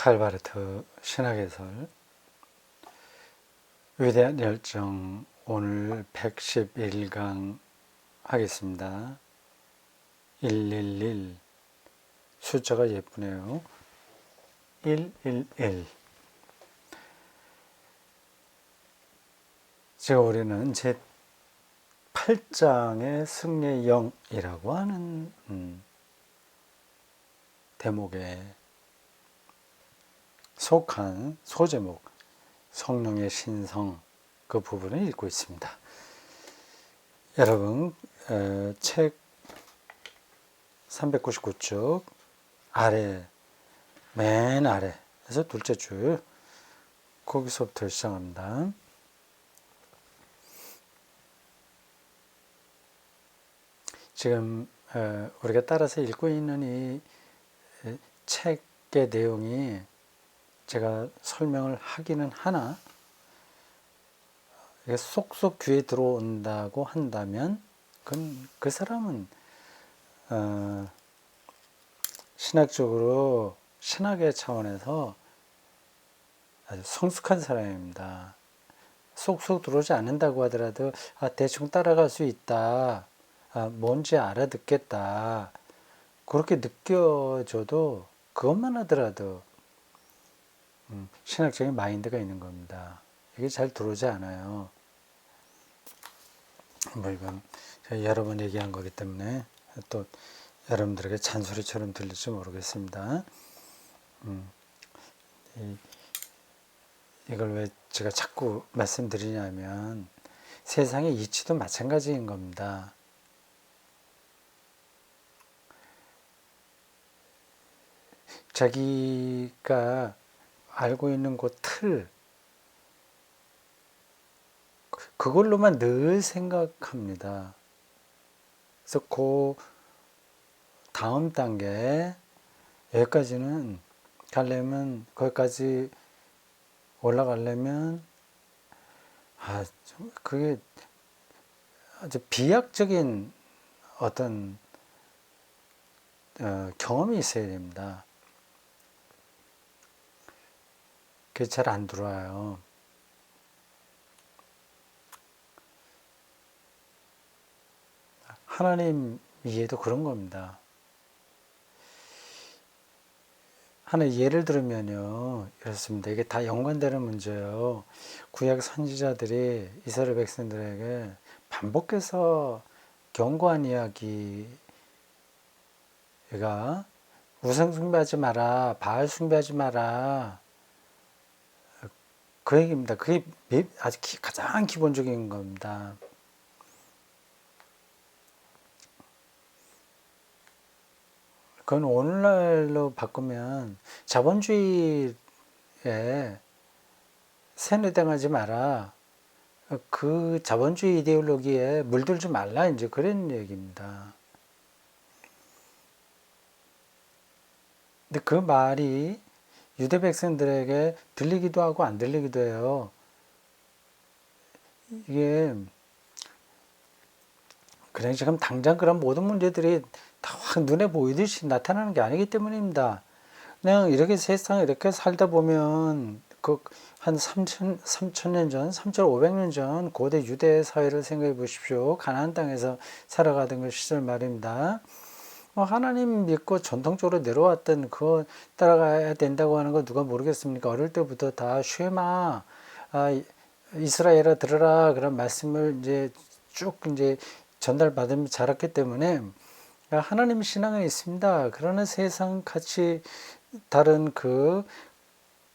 칼바르트 신학해설 위대한 열정 오늘 111강 하겠습니다. 111 숫자가 예쁘네요. 111 제가 우리는 제 8장의 승리의 영이라고 하는 대목에 속한 소제목 성령의 신성 그 부분을 읽고 있습니다. 여러분 책 399쪽 아래 맨 아래에서 둘째 줄 거기서부터 시작합니다. 지금 우리가 따라서 읽고 있는 이 책의 내용이 제가 설명을 하기는 하나 이게 쏙쏙 귀에 들어온다고 한다면 그 사람은 신학적으로 신학의 차원에서 아주 성숙한 사람입니다. 쏙쏙 들어오지 않는다고 하더라도 대충 따라갈 수 있다. 뭔지 알아듣겠다. 그렇게 느껴져도 그것만 하더라도 신학적인 마인드가 있는 겁니다. 이게 잘 들어오지 않아요. 뭐 이건 제가 여러 번 얘기한 거기 때문에 또 여러분들에게 잔소리처럼 들릴지 모르겠습니다. 이걸 왜 제가 자꾸 말씀드리냐면 세상의 이치도 마찬가지인 겁니다. 자기가 알고 있는 그 틀, 그걸로만 늘 생각합니다. 그래서 그 다음 단계, 여기까지는 가려면, 거기까지 올라가려면, 그게 아주 비약적인 어떤 경험이 있어야 됩니다. 그게 잘 안 들어와요. 하나님 이해도 그런 겁니다. 하나 예를 들면요, 이렇습니다. 이게 다 연관되는 문제예요. 구약 선지자들이 이스라엘 백성들에게 반복해서 경고한 이야기가 우상 숭배하지 마라, 바알 숭배하지 마라. 그 얘기입니다. 그게 아주 가장 기본적인 겁니다. 그건 오늘날로 바꾸면 자본주의에 세뇌당하지 마라. 그 자본주의 이데올로기에 물들지 말라 이제 그런 얘기입니다. 근데 그 말이 유대 백성들에게 들리기도 하고 안 들리기도 해요. 이게 그냥 지금 당장 그런 모든 문제들이 다 확 눈에 보이듯이 나타나는 게 아니기 때문입니다. 그냥 이렇게 세상에 이렇게 살다 보면 그 한 3,000년 전, 3,500년 전 고대 유대 사회를 생각해 보십시오. 가나안 땅에서 살아가던 그 시절 말입니다. 하나님 믿고 전통적으로 내려왔던 그거 따라가야 된다고 하는 거 누가 모르겠습니까? 어릴 때부터 다 쉐마, 이스라엘아 들으라 그런 말씀을 이제 쭉 이제 전달받으며 자랐기 때문에 하나님 신앙은 있습니다. 그러나 세상 같이 다른 그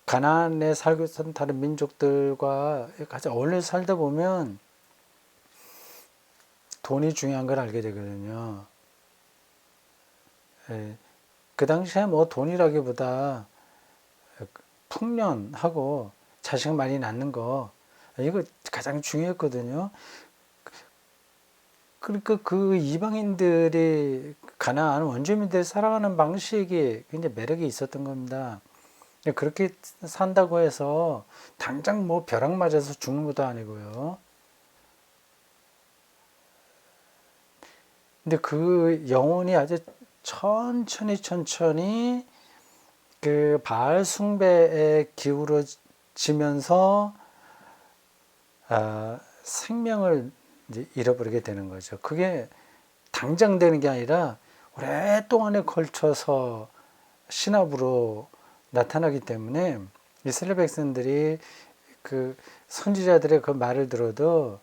가나안에 살고 있던 다른 민족들과 같이 어울려 살다 보면 돈이 중요한 걸 알게 되거든요. 그 당시에 뭐 돈이라기보다 풍년하고 자식 많이 낳는 거 이거 가장 중요했거든요. 그러니까 그 이방인들이 가나안 원주민들이 살아가는 방식이 굉장히 매력이 있었던 겁니다. 그렇게 산다고 해서 당장 뭐 벼락 맞아서 죽는 것도 아니고요. 근데 그 영혼이 아주 천천히 그 바알 숭배에 기울어지면서 생명을 이제 잃어버리게 되는 거죠. 그게 당장 되는 게 아니라 오랫동안에 걸쳐서 신압으로 나타나기 때문에 이스라엘 백성들이 그 선지자들의 그 말을 들어도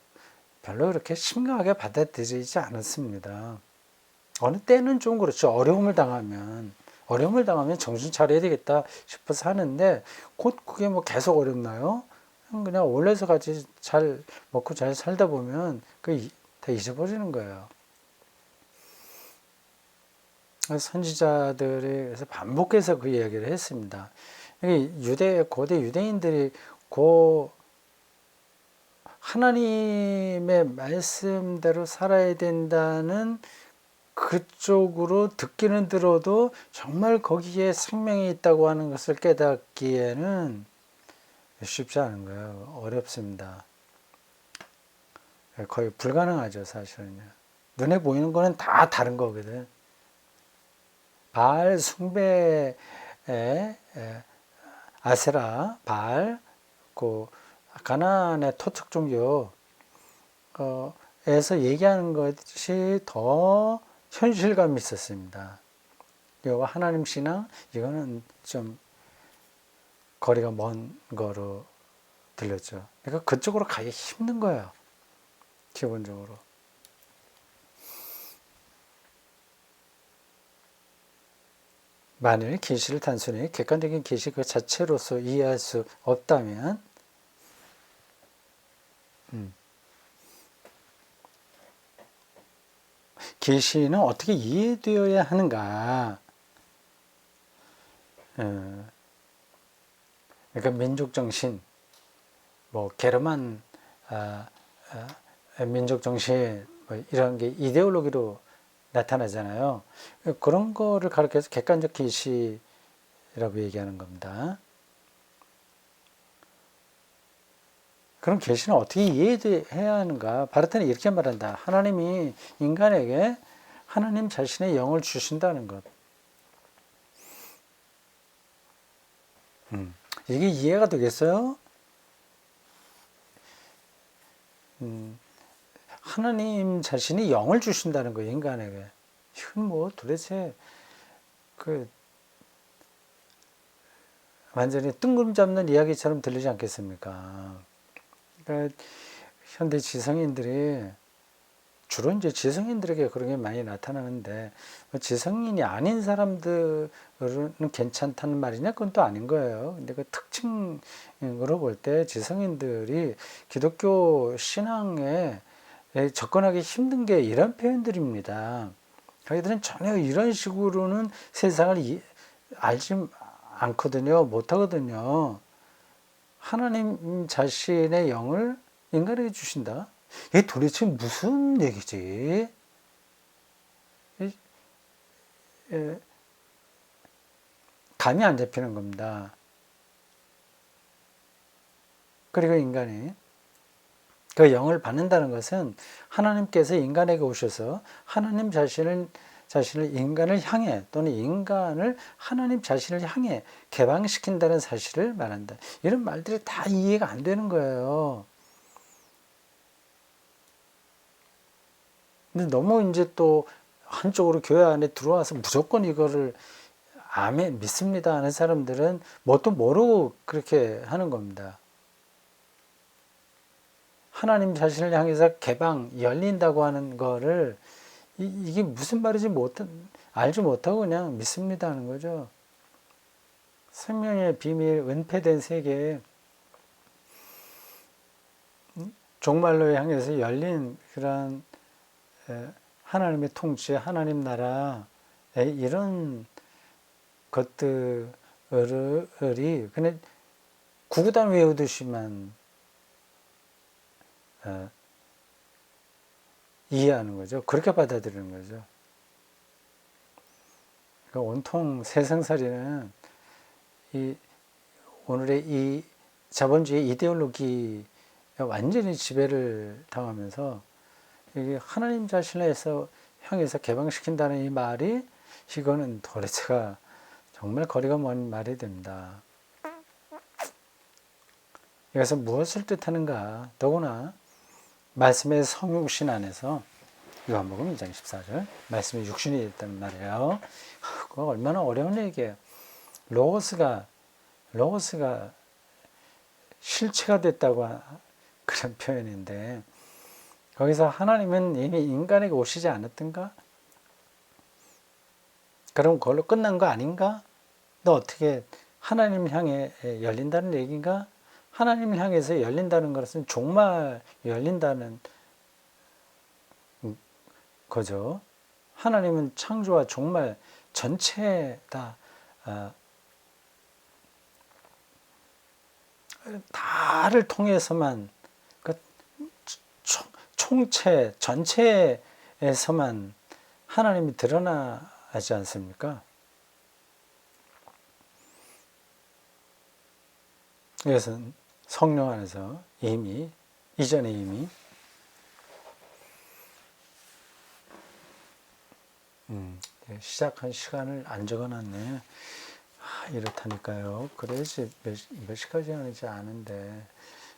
별로 그렇게 심각하게 받아들이지 않았습니다. 어느 때는 좀 그렇죠. 어려움을 당하면 정신 차려야 되겠다 싶어서 하는데 곧 그게 뭐 계속 어렵나요? 그냥 원래서 같이 잘 먹고 잘 살다 보면 그 다 잊어버리는 거예요. 선지자들에서 반복해서 그 이야기를 했습니다. 고대 유대인들이 고 하나님의 말씀대로 살아야 된다는 그쪽으로 듣기는 들어도 정말 거기에 생명이 있다고 하는 것을 깨닫기에는 쉽지 않은 거예요. 어렵습니다. 거의 불가능하죠, 사실은요. 눈에 보이는 거는 다 다른 거거든. 바알 숭배에 아세라, 바알, 그 가나안의 토착 종교에서 얘기하는 것이 더 현실감이 있었습니다. 이거 하나님 신앙, 이거는 좀 거리가 먼 거로 들렸죠. 그러니까 그쪽으로 가기 힘든 거예요. 기본적으로. 만일 계시를 단순히 객관적인 계시 그 자체로서 이해할 수 없다면 계시는 어떻게 이해되어야 하는가? 그러니까 민족 정신, 뭐 게르만 민족 정신 뭐 이런 게 이데올로기로 나타나잖아요. 그런 거를 가르쳐서 객관적 계시라고 얘기하는 겁니다. 그럼 계시는 어떻게 이해해야 하는가? 바르타는 이렇게 말한다. 하나님이 인간에게 하나님 자신의 영을 주신다는 것. 이게 이해가 되겠어요? 하나님 자신이 영을 주신다는 거예요, 인간에게. 이건 뭐 도대체 그 완전히 뜬금 잡는 이야기처럼 들리지 않겠습니까? 그러니까 현대 지성인들이 주로 이제 지성인들에게 그런 게 많이 나타나는데 지성인이 아닌 사람들은 괜찮다는 말이냐? 그건 또 아닌 거예요. 근데 그 특징으로 볼 때 지성인들이 기독교 신앙에 접근하기 힘든 게 이런 표현들입니다. 자기들은 전혀 이런 식으로는 세상을 알지 않거든요. 못하거든요. 하나님 자신의 영을 인간에게 주신다? 이게 도대체 무슨 얘기지? 감이 안 잡히는 겁니다. 그리고 인간이 그 영을 받는다는 것은 하나님께서 인간에게 오셔서 하나님 자신을 인간을 향해 또는 인간을 하나님 자신을 향해 개방시킨다는 사실을 말한다. 이런 말들이 다 이해가 안 되는 거예요. 근데 너무 이제 또 한쪽으로 교회 안에 들어와서 무조건 이거를 아멘 믿습니다 하는 사람들은 뭣도 모르고 그렇게 하는 겁니다. 하나님 자신을 향해서 개방, 열린다고 하는 거를 이게 무슨 말인지 알지 못하고 그냥 믿습니다 하는 거죠. 생명의 비밀, 은폐된 세계, 종말로 향해서 열린 그런 하나님의 통치, 하나님 나라 이런 것들이 그냥 구구단 외우듯이만 이해하는 거죠. 그렇게 받아들이는 거죠. 그러니까 온통 세상살이는 오늘의 이 자본주의 이데올로기에 완전히 지배를 당하면서 하나님 자신을 향해서 개방시킨다는 이 말이 이거는 도대체가 정말 거리가 먼 말이 됩니다. 이것은 무엇을 뜻하는가? 더구나 말씀의 성육신 안에서 요한복음 2장 14절 말씀이 육신이 됐단 말이에요. 그거 얼마나 어려운 얘기예요. 로고스가 실체가 됐다고 그런 표현인데 거기서 하나님은 이미 인간에게 오시지 않았던가? 그럼 그걸로 끝난 거 아닌가? 너 어떻게 하나님을 향해 열린다는 얘기인가? 하나님을 향해서 열린다는 것은 종말 열린다는 거죠. 하나님은 창조와 종말 전체 다를 통해서만 그 총체 전체에서만 하나님이 드러나지 않습니까? 이것은 성령 안에서 이전에 이미 시작한 시간을 안 적어놨네. 이렇다니까요. 그래야지 몇 시까지 하는지 아는데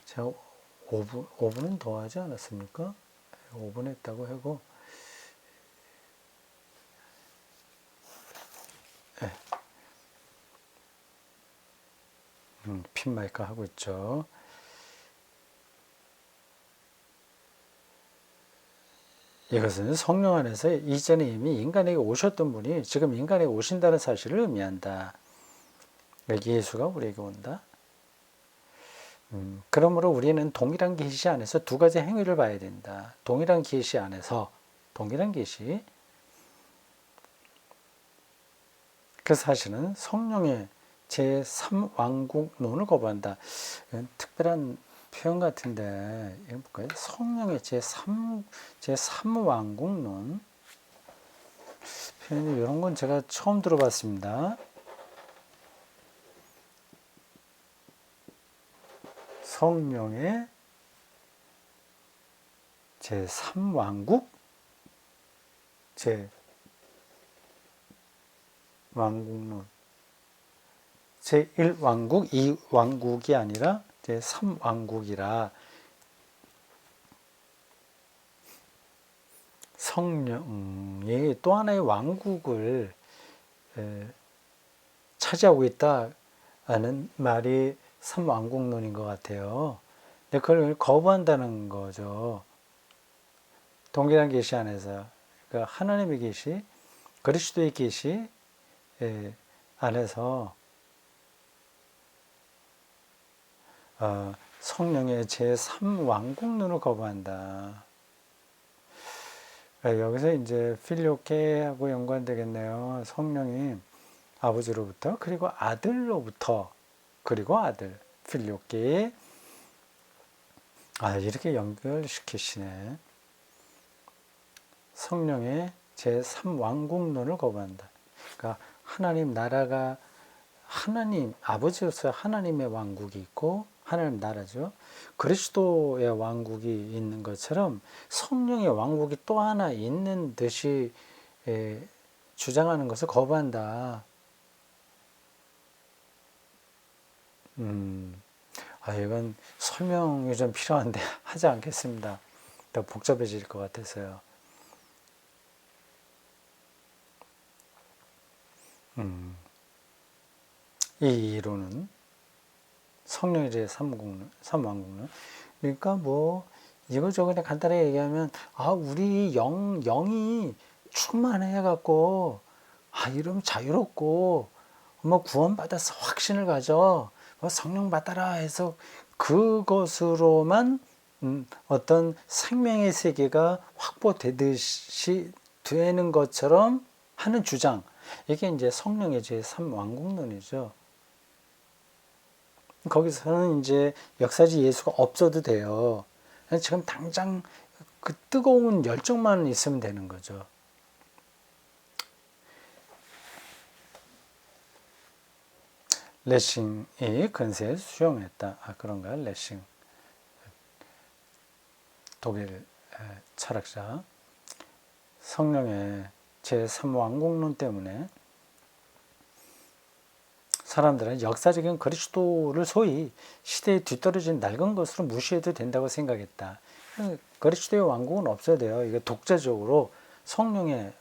제가 5분은 더 하지 않았습니까? 5분 했다고 하고 네. 핀 마이크 하고 있죠. 이것은 성령 안에서 이전에 이미 인간에게 오셨던 분이 지금 인간에게 오신다는 사실을 의미한다. 예수가 우리에게 온다. 그러므로 우리는 동일한 계시 안에서 두 가지 행위를 봐야 된다. 동일한 계시 안에서 동일한 계시 그 사실은 성령의 제3왕국론을 거부한다. 특별한 표현 같은데 볼까요? 성령의 제3왕국론 표현이 이런 건 제가 처음 들어봤습니다. 성령의 제3왕국? 왕국론 제1왕국, 2왕국이 아니라 제3왕국이라 성령이 또 하나의 왕국을 차지하고 있다는 말이 3왕국론인 것 같아요. 근데 그걸 거부한다는 거죠. 동일한 계시 안에서 그러니까 하나님의 계시, 그리스도의 계시 안에서 성령의 제3왕국론을 거부한다. 여기서 이제 필요케하고 연관되겠네요. 성령이 아버지로부터 그리고 아들로부터 그리고 아들 필요케 이렇게 연결시키시네. 성령의 제3왕국론을 거부한다. 그러니까 하나님 나라가 하나님 아버지로서 하나님의 왕국이 있고 하나님 나라죠. 그리스도의 왕국이 있는 것처럼 성령의 왕국이 또 하나 있는 듯이 주장하는 것을 거부한다. 이건 설명이 좀 필요한데 하지 않겠습니다. 더 복잡해질 것 같아서요. 이 이론은 성령의 제3왕국론 그러니까 뭐 이거저거 그냥 간단하게 얘기하면 우리 영이 충만해 갖고 이러면 자유롭고 뭐 구원받아서 확신을 가져 성령 받아라 해서 그것으로만 어떤 생명의 세계가 확보되듯이 되는 것처럼 하는 주장 이게 이제 성령의 제3왕국론이죠. 거기서는 이제 역사지 예수가 없어도 돼요. 지금 당장 그 뜨거운 열정만 있으면 되는 거죠. 레싱이 근세에 수용했다. 그런가? 레싱. 독일 철학자. 성령의 제3왕국론 때문에 사람들은 역사적인 그리스도를 소위 시대에 뒤떨어진 낡은 것으로 무시해도 된다고 생각했다. 그리스도의 왕국은 없어야 돼요. 이게 독자적으로 성령의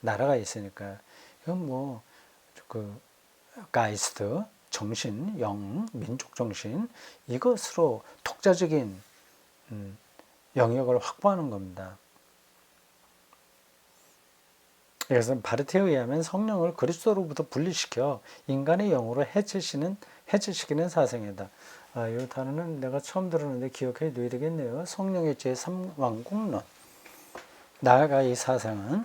나라가 있으니까. 이건 뭐, 가이스트, 정신, 영, 민족 정신, 이것으로 독자적인 영역을 확보하는 겁니다. 그래서 바르테에 의하면 성령을 그리스도로부터 분리시켜 인간의 영으로 해체시키는 사상이다. 이 단어는 내가 처음 들었는데 기억해 둬야 되겠네요. 성령의 제3왕국론. 나아가 이 사상은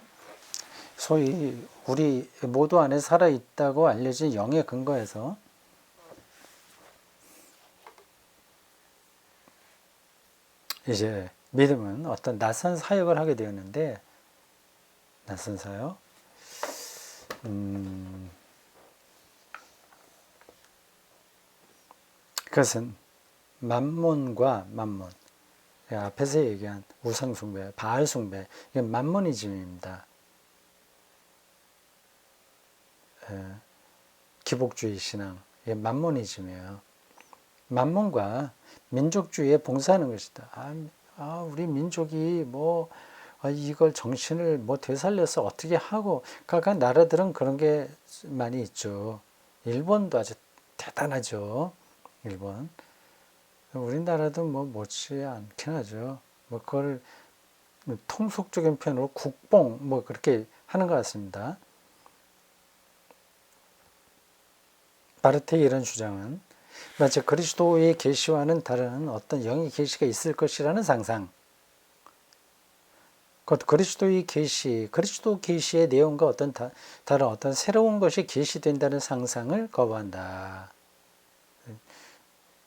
소위 우리 모두 안에 살아있다고 알려진 영의 근거에서 이제 믿음은 어떤 낯선 사역을 하게 되었는데, 낯선 사역, 그것은 만몬과 만몬, 앞에서 얘기한 우상숭배, 바알숭배, 이건 만모니즘입니다. 기복주의 신앙, 이게 만모니즘이에요. 만몬과 민족주의에 봉사하는 것이다. 우리 민족이 뭐 이걸 정신을 뭐 되살려서 어떻게 하고, 각각 나라들은 그런 게 많이 있죠. 일본도 아주 대단하죠. 일본. 우리나라도 뭐 못지 않긴 하죠. 뭐 그걸 통속적인 표현으로 국뽕 뭐 그렇게 하는 것 같습니다. 바르테의 이런 주장은 마치 그리스도의 계시와는 다른 어떤 영의 계시가 있을 것이라는 상상, 곧 그리스도의 계시, 그리스도 계시의 내용과 다른 어떤 새로운 것이 계시된다는 상상을 거부한다.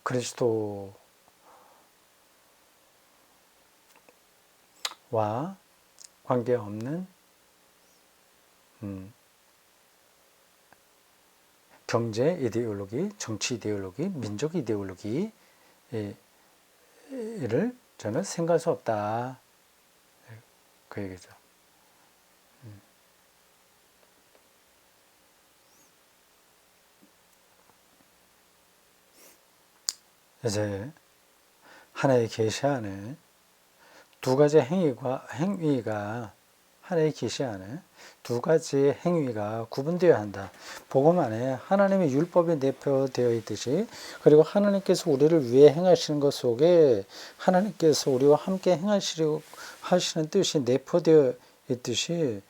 그리스도와 관계없는 경제 이데올로기, 정치 이데올로기, 민족 이데올로기를 저는 생각할 수 없다. 그 얘기죠. 이제 하나의 계시 안에 두 가지 행위가 하나의 계시 안에 두 가지 행위가 구분되어야 한다. 복음 안에 하나님의 율법이 내포되어 있듯이, 그리고 하나님께서 우리를 위해 행하시는 것 속에 하나님께서 우리와 함께 행하시려 하시는 뜻이 내포되어 있듯이,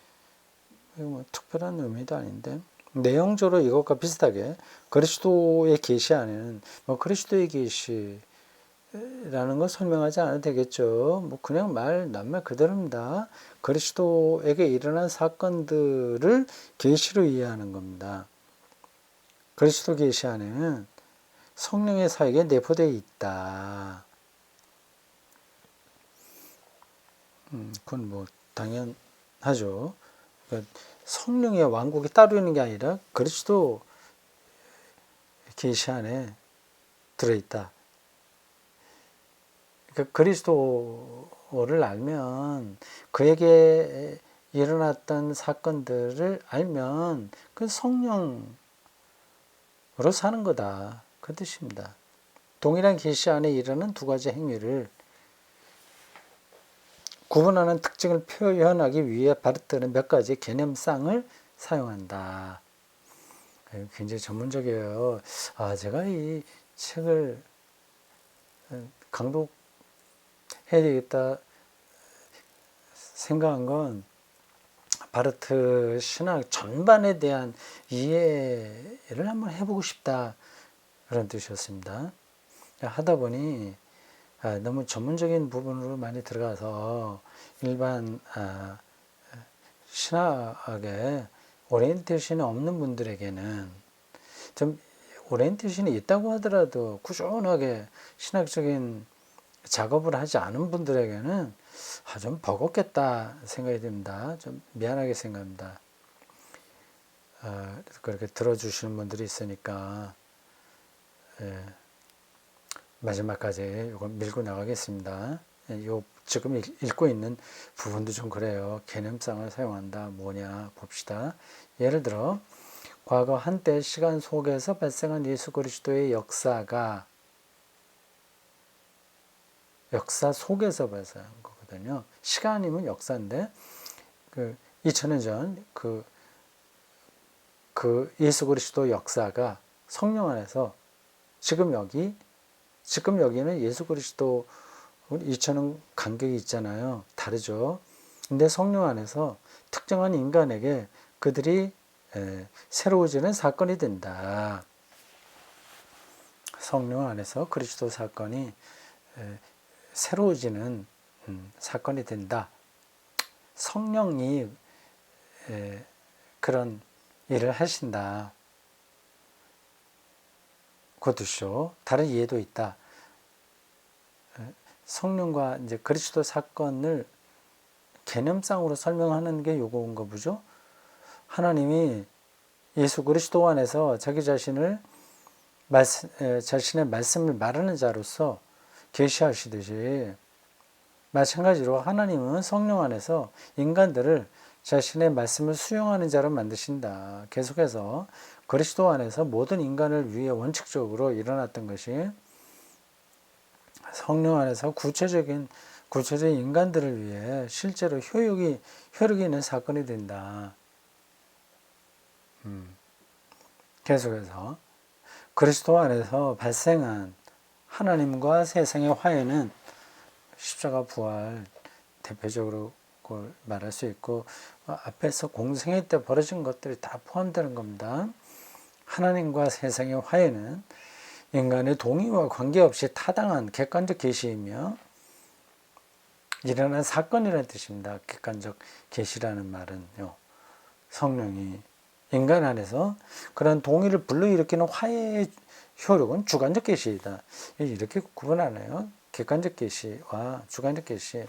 뭐 특별한 의미도 아닌데 내용적으로 이것과 비슷하게 그리스도의 계시 안에는 뭐 그리스도의 계시 라는 거 설명하지 않아도 되겠죠. 뭐 그냥 낱말 그대로입니다. 그리스도에게 일어난 사건들을 계시로 이해하는 겁니다. 그리스도 계시 안에는 성령의 사역에 내포되어 있다. 그건 뭐 당연하죠. 그러니까 성령의 왕국이 따로 있는 게 아니라 그리스도 계시 안에 들어있다. 그리스도를 알면, 그에게 일어났던 사건들을 알면 그 성령으로 사는 거다. 그 뜻입니다. 동일한 계시 안에 일어나는 두 가지 행위를 구분하는 특징을 표현하기 위해 바르트는 몇 가지 개념상을 사용한다. 굉장히 전문적이에요. 제가 이 책을 강독 해야 되겠다 생각한 건 바르트 신학 전반에 대한 이해를 한번 해보고 싶다, 그런 뜻이었습니다. 하다 보니 너무 전문적인 부분으로 많이 들어가서 일반 신학에 오리엔테이션이 없는 분들에게는, 좀 오리엔테이션이 있다고 하더라도 꾸준하게 신학적인 작업을 하지 않은 분들에게는 좀 버겁겠다 생각이 듭니다. 좀 미안하게 생각합니다. 그렇게 들어주시는 분들이 있으니까 마지막까지 이걸 밀고 나가겠습니다. 지금 읽고 있는 부분도 좀 그래요. 개념상을 사용한다. 뭐냐 봅시다. 예를 들어 과거 한때 시간 속에서 발생한 예수 그리스도의 역사 속에서 발생한 거거든요. 시간이면 역사인데, 2000년 전 그 예수 그리스도 역사가 성령 안에서 지금 여기는 예수 그리스도 2000년 간격이 있잖아요. 다르죠. 근데 성령 안에서 특정한 인간에게 그들이 새로워지는 사건이 된다. 성령 안에서 그리스도 사건이 새로워지는 사건이 된다. 성령이 그런 일을 하신다. 그것도 다른 이해도 있다. 성령과 이제 그리스도 사건을 개념상으로 설명하는 게 요거인가 보죠. 하나님이 예수 그리스도 안에서 자기 자신의 말씀을 말하는 자로서 계시하시듯이, 마찬가지로 하나님은 성령 안에서 인간들을 자신의 말씀을 수용하는 자로 만드신다. 계속해서 그리스도 안에서 모든 인간을 위해 원칙적으로 일어났던 것이 성령 안에서 구체적인 인간들을 위해 실제로 효력이 있는 사건이 된다. 계속해서 그리스도 안에서 발생한 하나님과 세상의 화해는 십자가 부활 대표적으로 그걸 말할 수 있고, 앞에서 공생애 때 벌어진 것들이 다 포함되는 겁니다. 하나님과 세상의 화해는 인간의 동의와 관계없이 타당한 객관적 계시이며 일어난 사건이라는 뜻입니다. 객관적 계시라는 말은요, 성령이 인간 안에서 그런 동의를 불러일으키는 화해의 효력은 주관적 계시이다. 이렇게 구분하네요. 객관적 계시와 주관적 계시.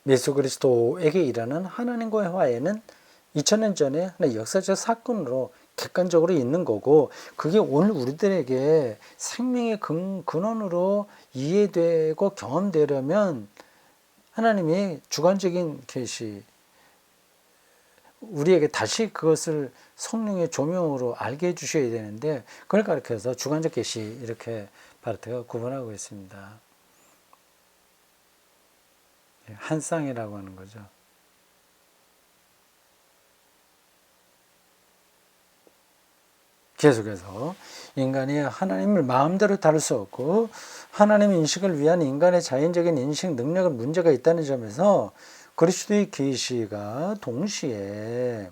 예수 그리스도에게 일어난 하나님과의 화해는 2000년 전에 하나의 역사적 사건으로 객관적으로 있는 거고, 그게 오늘 우리들에게 생명의 근원으로 이해되고 경험되려면 하나님이 주관적인 계시, 우리에게 다시 그것을 성령의 조명으로 알게 해주셔야 되는데, 그걸 가르쳐서 주관적 계시, 이렇게 바르트가 구분하고 있습니다. 한 쌍이라고 하는 거죠. 계속해서 인간이 하나님을 마음대로 다룰 수 없고, 하나님 인식을 위한 인간의 자연적인 인식 능력은 문제가 있다는 점에서 그리스도의 계시가 동시에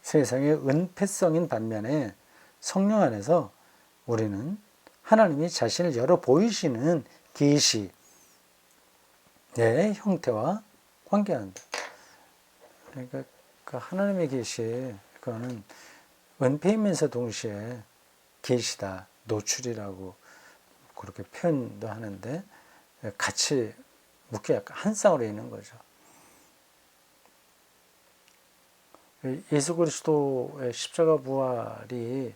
세상의 은폐성인 반면에 성령 안에서 우리는 하나님이 자신을 열어 보이시는 계시의 형태와 관계한다. 그러니까 그 하나님의 계시, 그거는 은폐이면서 동시에 계시다, 노출이라고 그렇게 표현도 하는데, 같이 묶여 약간 한 쌍으로 있는 거죠. 예수 그리스도의 십자가 부활이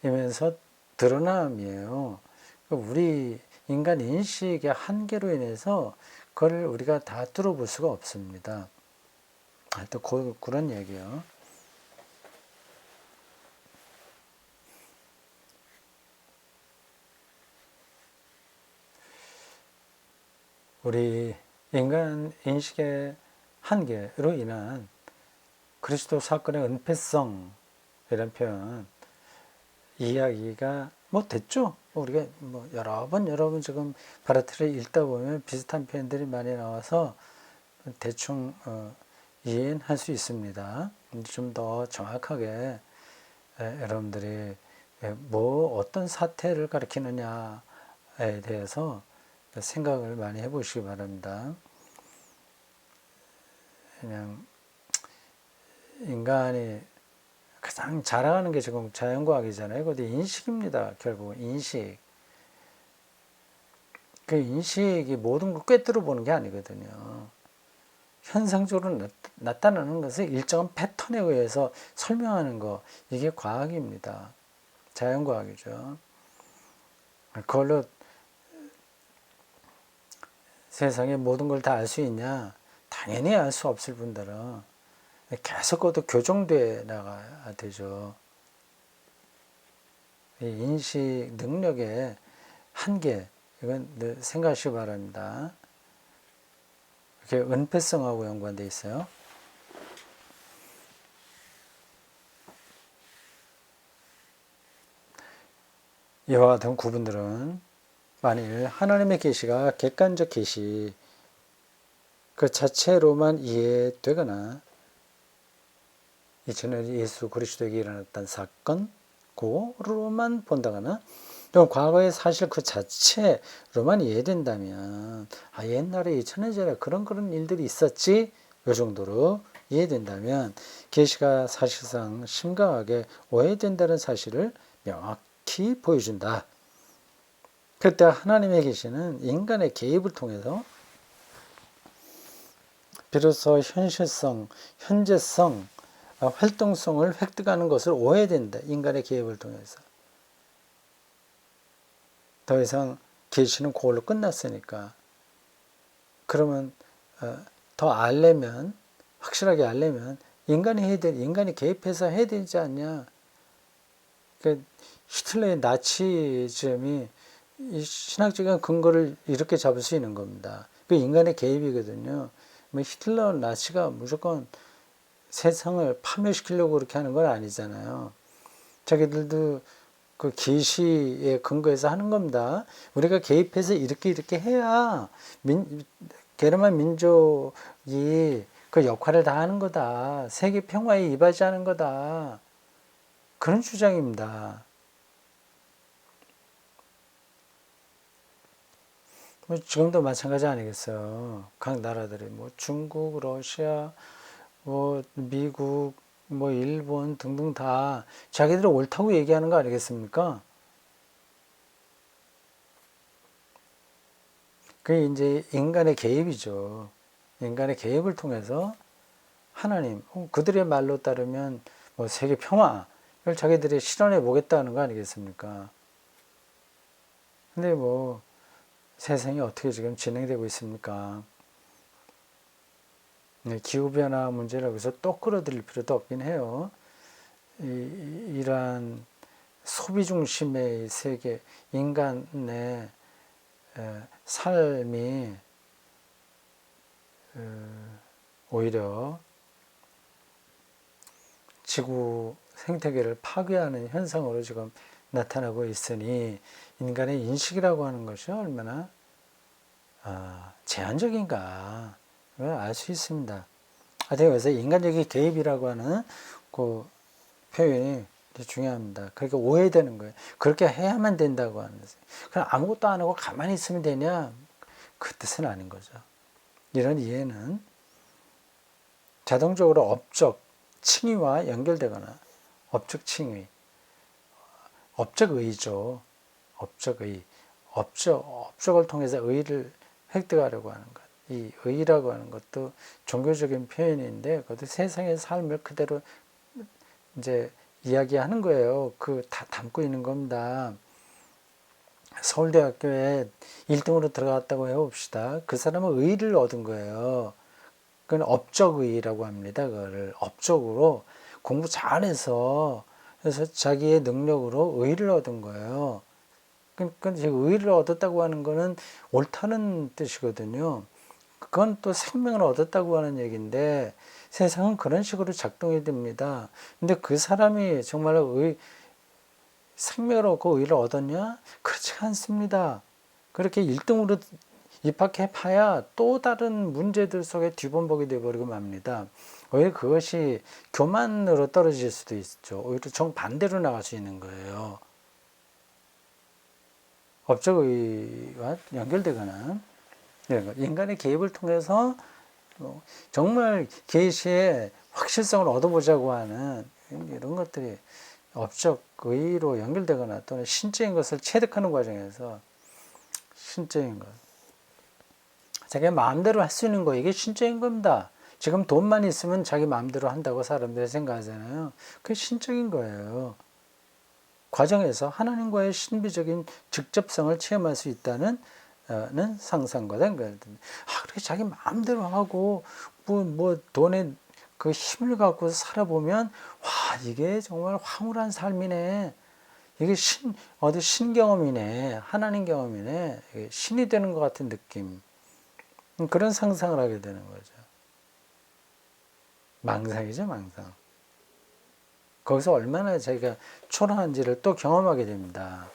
은폐이면서 드러남이에요. 우리 인간 인식의 한계로 인해서 그걸 우리가 다 뚫어볼 수가 없습니다. 또 그런 얘기요. 우리 인간 인식의 한계로 인한 그리스도 사건의 은폐성, 이런 표현 이야기가 됐죠. 우리가 여러 번 지금 바르트를 읽다 보면 비슷한 표현들이 많이 나와서 대충 이해는 할 수 있습니다. 좀 더 정확하게 여러분들이 어떤 사태를 가리키느냐에 대해서 생각을 많이 해보시기 바랍니다. 그냥 인간이 가장 자랑하는 게 지금 자연과학이잖아요. 그것도 인식입니다. 결국 인식. 그 인식이 모든 걸 꿰뚫어 보는 게 아니거든요. 현상적으로 나타나는 것을 일정한 패턴에 의해서 설명하는 거, 이게 과학입니다. 자연과학이죠. 그걸로 세상에 모든 걸 다 알 수 있냐? 당연히 알 수 없을 분들은 계속 그것도 교정돼 나가야 되죠. 이 인식 능력의 한계, 이건 늘 생각하시기 바랍니다. 이렇게 은폐성하고 연관되어 있어요. 이와 같은 구분들은 만일 하나님의 계시가 객관적 계시 그 자체로만 이해되거나 이전에 예수 그리스도에게 일어났던 사건 그로만 본다거나 또 과거의 사실 그 자체로만 이해된다면 옛날에 2000년 전에 그런 일들이 있었지 이 정도로 이해된다면 계시가 사실상 심각하게 오해된다는 사실을 명확히 보여준다. 그때 하나님의 계시는 인간의 개입을 통해서 비로소 현실성, 현재성, 활동성을 획득하는 것을 오해된다. 인간의 개입을 통해서. 더 이상 계시는 그걸로 끝났으니까. 그러면 더 알려면, 확실하게 알려면 인간이 개입해서 해야 되지 않냐. 그러니까 히틀러의 나치즘이 이 신학적인 근거를 이렇게 잡을 수 있는 겁니다. 그 인간의 개입이거든요. 뭐 히틀러 나치가 무조건 세상을 파멸시키려고 그렇게 하는 건 아니잖아요. 자기들도 그 계시에 근거해서 하는 겁니다. 우리가 개입해서 이렇게 해야 게르만 민족이 그 역할을 다 하는 거다. 세계 평화에 이바지하는 거다. 그런 주장입니다. 뭐 지금도 마찬가지 아니겠어요. 각 나라들이 뭐 중국, 러시아, 뭐 미국, 뭐 일본 등등 다 자기들이 옳다고 얘기하는 거 아니겠습니까? 그게 이제 인간의 개입이죠. 인간의 개입을 통해서 하나님, 그들의 말로 따르면 뭐 세계 평화를 자기들이 실현해 보겠다는 거 아니겠습니까? 근데 뭐 세상이 어떻게 지금 진행되고 있습니까? 기후변화 문제를 여기서 또 끌어들일 필요도 없긴 해요. 이러한 소비 중심의 세계, 인간의 삶이 오히려 지구 생태계를 파괴하는 현상으로 지금 나타나고 있으니 인간의 인식이라고 하는 것이 얼마나 제한적인가 알 수 있습니다. 그래서 인간적인 개입이라고 하는 그 표현이 중요합니다. 그러니까 오해되는 거예요. 그렇게 해야만 된다고 하는 거예요. 그럼 아무것도 안 하고 가만히 있으면 되냐? 그 뜻은 아닌 거죠. 이런 이해는 자동적으로 업적, 칭의와 연결되거나 업적 칭의, 업적의죠. 업적의, 업적을 통해서 의를 획득하려고 하는 것. 이 의라고 하는 것도 종교적인 표현인데 그것도 세상의 삶을 그대로 이제 이야기하는 거예요. 그 다 담고 있는 겁니다. 서울대학교에 1등으로 들어갔다고 해봅시다. 그 사람은 의를 얻은 거예요. 그건 업적의라고 합니다. 그거를 업적으로 공부 잘해서 그래서 자기의 능력으로 의를 얻은 거예요. 그러니까 의를 얻었다고 하는 거는 옳다는 뜻이거든요. 그건 또 생명을 얻었다고 하는 얘기인데 세상은 그런 식으로 작동이 됩니다. 근데 그 사람이 정말 생명을 얻고 의를 얻었냐? 그렇지 않습니다. 그렇게 1등으로 입학해 봐야 또 다른 문제들 속에 뒤범벅이 되어버리고 맙니다. 오히려 그것이 교만으로 떨어질 수도 있죠. 오히려 정반대로 나갈 수 있는 거예요. 업적의와 연결되거나 인간의 개입을 통해서 정말 계시의 확실성을 얻어보자고 하는 이런 것들이 업적의로 연결되거나 또는 신적인 것을 체득하는 과정에서 신적인 것 자기 마음대로 할 수 있는 거 이게 신적인 겁니다. 지금 돈만 있으면 자기 마음대로 한다고 사람들이 생각하잖아요. 그게 신적인 거예요. 과정에서 하나님과의 신비적인 직접성을 체험할 수 있다는 상상과 연결되는. 그렇게 자기 마음대로 하고 뭐 돈에 그 힘을 갖고 살아보면 와 이게 정말 황홀한 삶이네. 이게 어디 신경험이네. 하나님 경험이네. 이게 신이 되는 것 같은 느낌. 그런 상상을 하게 되는 거죠. 망상이죠, 망상. 거기서 얼마나 자기가 초라한지를 또 경험하게 됩니다.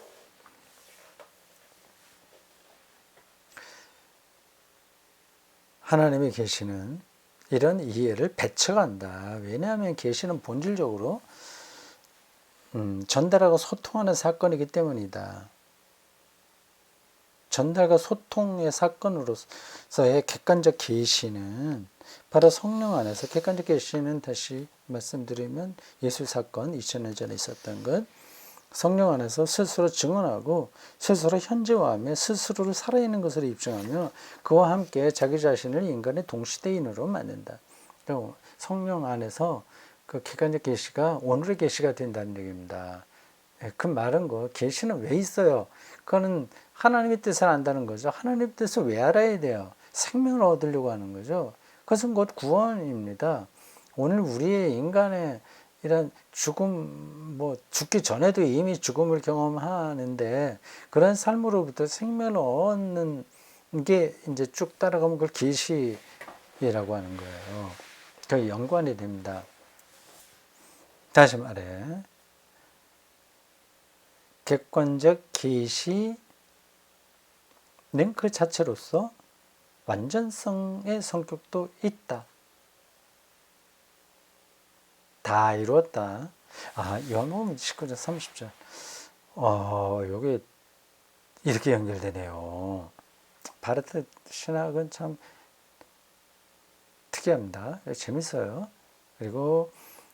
하나님의 계시는 이런 이해를 배척한다. 왜냐하면 계시는 본질적으로 전달하고 소통하는 사건이기 때문이다. 전달과 소통의 사건으로서의 객관적 계시는 바로 성령 안에서, 객관적 계시는 다시 말씀드리면 예수 사건 2000년 전에 있었던 것, 성령 안에서 스스로 증언하고 스스로 현재화하며 스스로를 살아있는 것으로 입증하며 그와 함께 자기 자신을 인간의 동시대인으로 만든다. 성령 안에서 그 객관적 계시가 오늘의 계시가 된다는 얘기입니다. 그 말은 계시는 왜 있어요? 그거는 하나님의 뜻을 안다는 거죠. 하나님의 뜻을 왜 알아야 돼요? 생명을 얻으려고 하는 거죠. 그것은 곧 구원입니다. 오늘 우리의 인간의 이런 죽음, 죽기 전에도 이미 죽음을 경험하는데 그런 삶으로부터 생명을 얻는 게 이제 쭉 따라가면 그걸 계시라고 하는 거예요. 그 연관이 됩니다. 다시 말해, 객관적 계시는 그 자체로서 완전성의 성격도 있다. 다 이루었다. 요한복음 19장 30절. 여기 이렇게 연결되네요. 바르트 신학은 참 특이합니다. 재밌어요. 그리고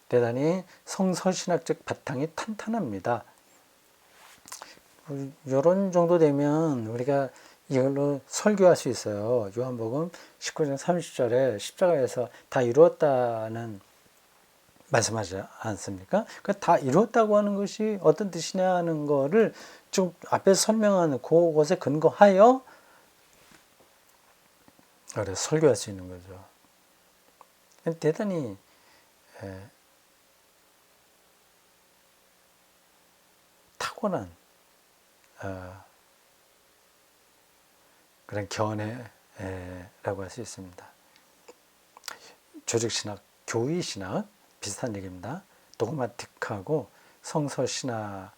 대단히 성서신학적 바탕이 탄탄합니다. 이런 정도 되면 우리가 이걸로 설교할 수 있어요. 요한복음 19장 30절에 십자가에서 다 이루었다는 말씀하지 않습니까? 다 이루었다고 하는 것이 어떤 뜻이냐 하는 거를 좀 앞에서 설명하는 그것에 근거하여 설교할 수 있는 거죠. 대단히 타고난 그런 견해라고 할 수 있습니다. 조직신학, 교의신학 비슷한 얘기입니다. 도그마틱하고 성서신학이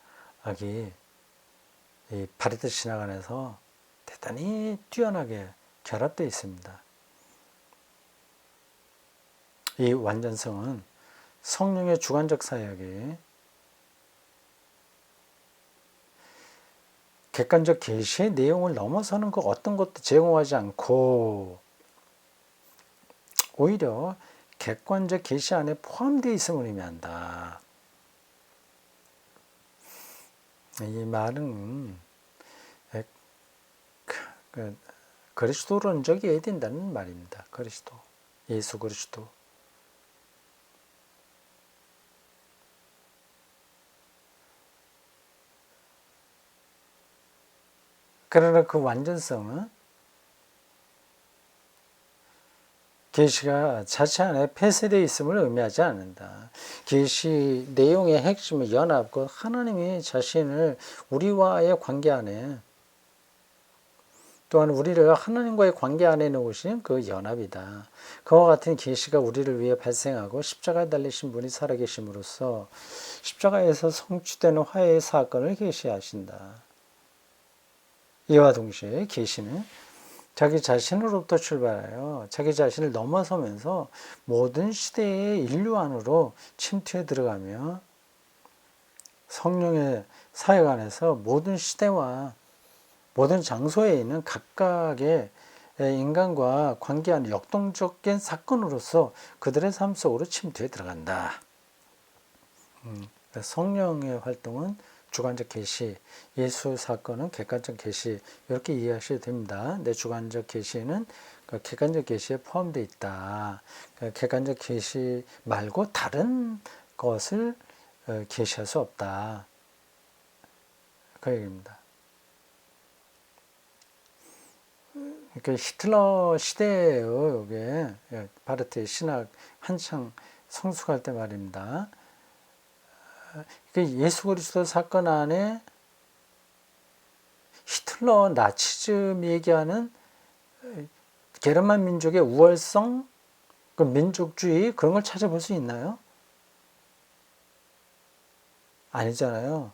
이 바르트 신학 안에서 대단히 뛰어나게 결합되어 있습니다. 이 완전성은 성령의 주관적 사역이 객관적 계시의 내용을 넘어서는 그 어떤 것도 제공하지 않고 오히려 객관적 계시 안에 포함되어 있음을 의미한다. 이 말은 그리스도론적이어야 된다는 말입니다. 그리스도, 예수 그리스도. 그러나 그 완전성은 계시가 자체 안에 폐쇄되어 있음을 의미하지 않는다. 계시 내용의 핵심은 연합, 그 하나님이 자신을 우리와의 관계 안에, 또한 우리를 하나님과의 관계 안에 놓으신 그 연합이다. 그와 같은 계시가 우리를 위해 발생하고 십자가에 달리신 분이 살아계심으로써 십자가에서 성취되는 화해의 사건을 계시하신다. 이와 동시에 계시는 자기 자신으로부터 출발하여 자기 자신을 넘어서면서 모든 시대의 인류 안으로 침투해 들어가며 성령의 사역 안에서 모든 시대와 모든 장소에 있는 각각의 인간과 관계하는 역동적인 사건으로서 그들의 삶 속으로 침투해 들어간다. 성령의 활동은 주관적 계시, 예수 사건은 객관적 계시, 이렇게 이해하셔도 됩니다. 내 주관적 계시는 객관적 계시에 포함되어 있다. 객관적 계시 말고 다른 것을 계시할 수 없다. 그 얘기입니다. 그러니까 히틀러 시대예요, 이게. 바르트의 신학 한창 성숙할 때 말입니다. 그러니까 예수 그리스도 사건 안에 히틀러 나치즘 얘기하는 게르만 민족의 우월성, 그 민족주의 그런 걸 찾아볼 수 있나요? 아니잖아요.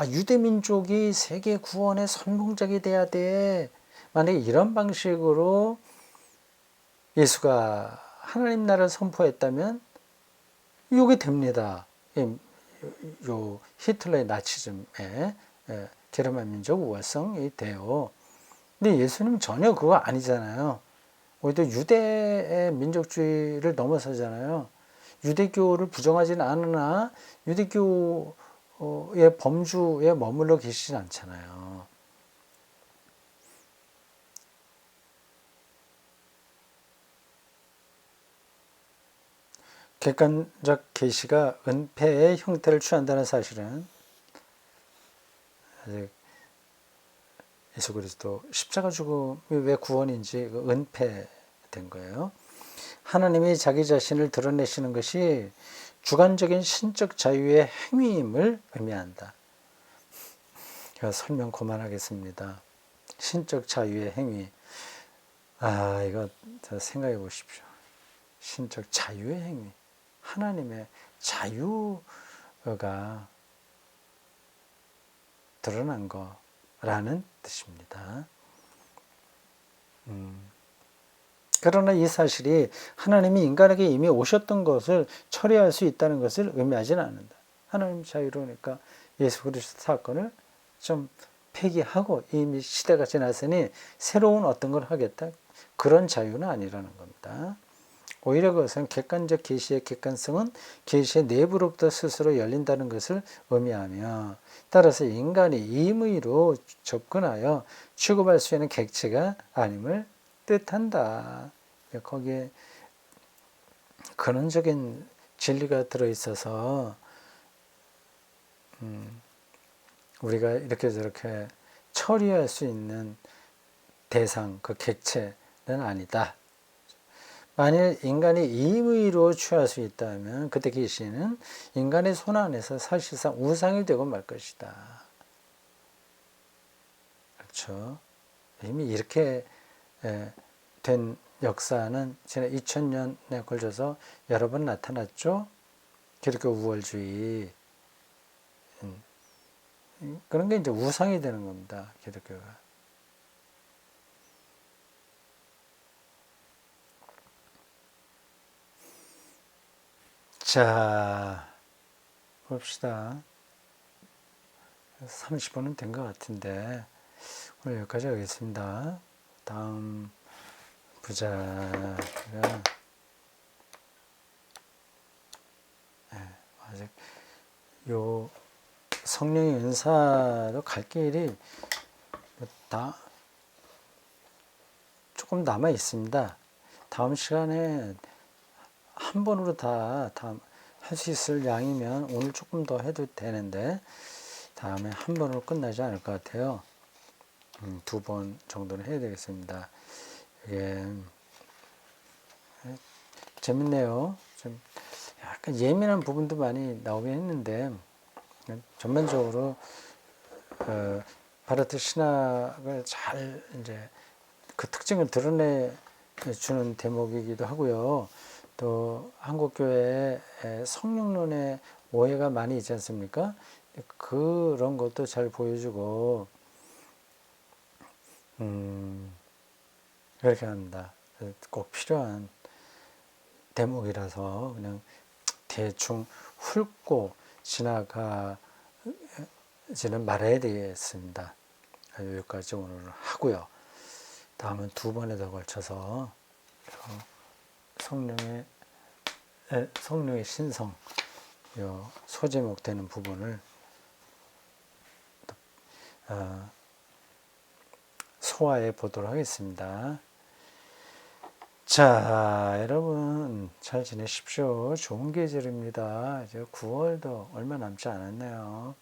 유대 민족이 세계 구원의 선봉적이 돼야 돼. 만약에 이런 방식으로 예수가 하나님 나라를 선포했다면 이게 됩니다. 요 히틀러의 나치즘에 게르만 민족 우월성이 돼요. 근데 예수님 전혀 그거 아니잖아요. 오히려 유대의 민족주의를 넘어서잖아요. 유대교를 부정하지는 않으나 유대교의 범주에 머물러 계시진 않잖아요. 객관적 계시가 은폐의 형태를 취한다는 사실은 아직 예수 그리스도 십자가 죽음이 왜 구원인지 은폐된 거예요. 하나님이 자기 자신을 드러내시는 것이 주관적인 신적 자유의 행위임을 의미한다. 제가 설명 그만하겠습니다. 신적 자유의 행위. 이거 생각해 보십시오. 신적 자유의 행위. 하나님의 자유가 드러난 거라는 뜻입니다. 그러나 이 사실이 하나님이 인간에게 이미 오셨던 것을 처리할 수 있다는 것을 의미하지는 않는다. 하나님 자유로우니까 예수 그리스도 사건을 좀 폐기하고 이미 시대가 지났으니 새로운 어떤 걸 하겠다. 그런 자유는 아니라는 겁니다. 오히려 그것은 객관적 계시의 객관성은 계시의 내부로부터 스스로 열린다는 것을 의미하며 따라서 인간이 임의로 접근하여 취급할 수 있는 객체가 아님을 뜻한다. 거기에 근원적인 진리가 들어있어서 우리가 이렇게 저렇게 처리할 수 있는 대상, 그 객체는 아니다. 만일 인간이 임의로 취할 수 있다면 그때 계시는 인간의 손 안에서 사실상 우상이 되고 말 것이다. 그렇죠? 이미 이렇게 된 역사는 지난 2000년에 걸쳐서 여러 번 나타났죠. 기독교 우월주의 그런 게 이제 우상이 되는 겁니다. 기독교가. 자, 봅시다. 30분은 된 것 같은데 오늘 여기까지 하겠습니다. 다음 부자가 아직 요 성령의 은사로 갈 길이 다 조금 남아 있습니다. 다음 시간에 한 번으로 다 할 수 있을 양이면 오늘 조금 더 해도 되는데 다음에 한 번으로 끝나지 않을 것 같아요. 2번 정도는 해야 되겠습니다. 이게 재밌네요. 좀 약간 예민한 부분도 많이 나오긴 했는데 전반적으로 바르트 신학을 잘 이제 그 특징을 드러내 주는 대목이기도 하고요. 또 한국교회에 성령론의 오해가 많이 있지 않습니까? 그런 것도 잘 보여주고 그렇게 합니다. 꼭 필요한 대목이라서 그냥 대충 훑고 지나가지는 말아야 되겠습니다. 여기까지 오늘 하고요. 다음은 2번에 더 걸쳐서 성령의 신성 소제목 되는 부분을 소화해 보도록 하겠습니다. 자, 여러분 잘 지내십시오. 좋은 계절입니다. 이제 9월도 얼마 남지 않았네요.